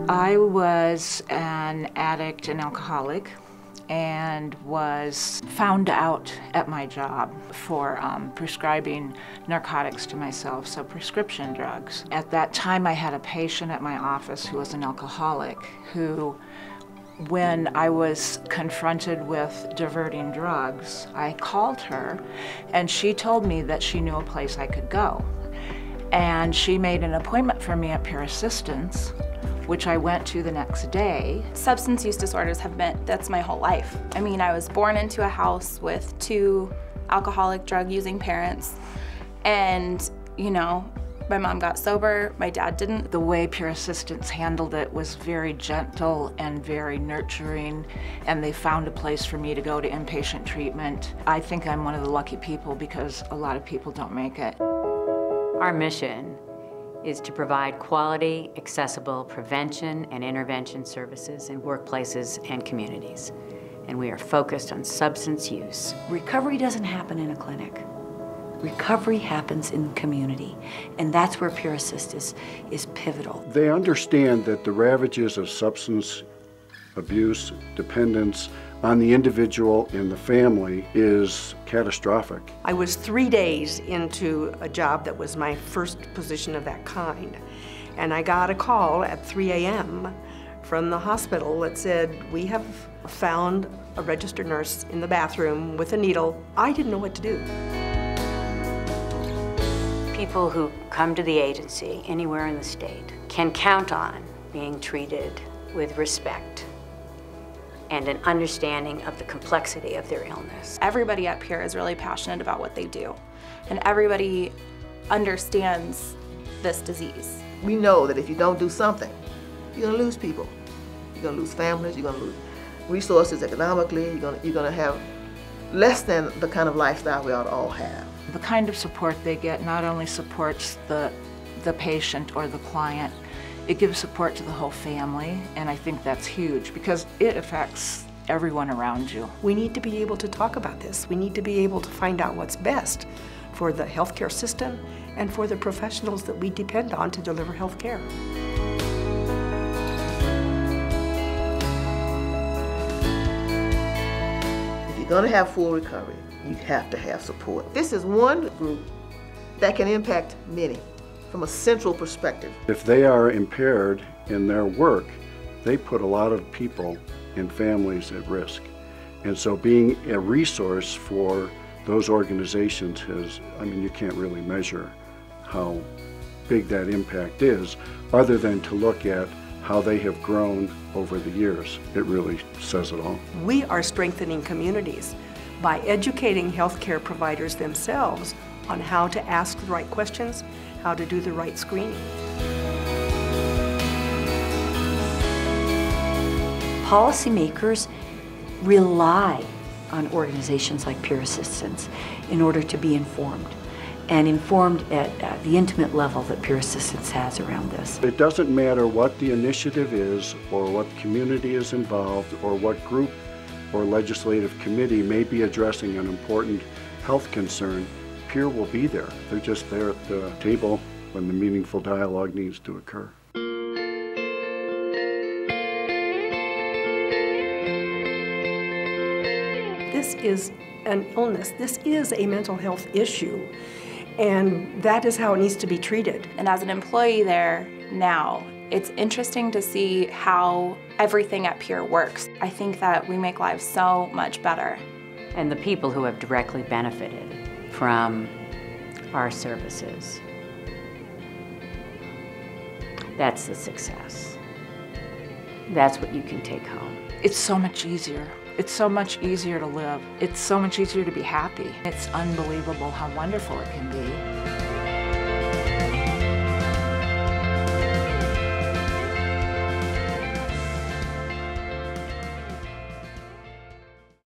I was an addict and alcoholic and was found out at my job for prescribing narcotics to myself, so prescription drugs. At that time I had a patient at my office who was an alcoholic who, when I was confronted with diverting drugs, I called her and she told me that she knew a place I could go. And she made an appointment for me at Peer Assistance, which I went to the next day. Substance use disorders that's my whole life. I mean, I was born into a house with two alcoholic, drug-using parents, and, you know, my mom got sober, my dad didn't. The way Peer Assistance handled it was very gentle and very nurturing, and they found a place for me to go to inpatient treatment. I think I'm one of the lucky people because a lot of people don't make it. Our mission is to provide quality, accessible prevention and intervention services in workplaces and communities. And we are focused on substance use. Recovery doesn't happen in a clinic. Recovery happens in the community, and that's where Peer Assistance is pivotal. They understand that the ravages of substance abuse, dependence on the individual and the family is catastrophic. I was 3 days into a job that was my first position of that kind, and I got a call at 3 a.m. from the hospital that said, "We have found a registered nurse in the bathroom with a needle." I didn't know what to do. People who come to the agency anywhere in the state can count on being treated with respect and an understanding of the complexity of their illness. Everybody at Peer is really passionate about what they do, and everybody understands this disease. We know that if you don't do something, you're gonna lose people. You're gonna lose families, you're gonna lose resources economically, you're gonna have less than the kind of lifestyle we ought to all have. The kind of support they get not only supports the patient or the client, it gives support to the whole family, and I think that's huge because it affects everyone around you. We need to be able to talk about this. We need to be able to find out what's best for the healthcare system and for the professionals that we depend on to deliver health care. If you're gonna have full recovery, you have to have support. This is one group that can impact many from a central perspective. If they are impaired in their work, they put a lot of people and families at risk. And so being a resource for those organizations is, I mean, you can't really measure how big that impact is, other than to look at how they have grown over the years. It really says it all. We are strengthening communities by educating healthcare providers themselves on how to ask the right questions, how to do the right screening. Policymakers rely on organizations like Peer Assistance in order to be informed, and informed at the intimate level that Peer Assistance has around this. It doesn't matter what the initiative is, or what community is involved, or what group or legislative committee may be addressing an important health concern, Peer will be there. They're just there at the table when the meaningful dialogue needs to occur. This is an illness. This is a mental health issue, and that is how it needs to be treated. And as an employee there now, it's interesting to see how everything at Peer works. I think that we make lives so much better. And the people who have directly benefited from our services, that's the success. That's what you can take home. It's so much easier. It's so much easier to live. It's so much easier to be happy. It's unbelievable how wonderful it can be.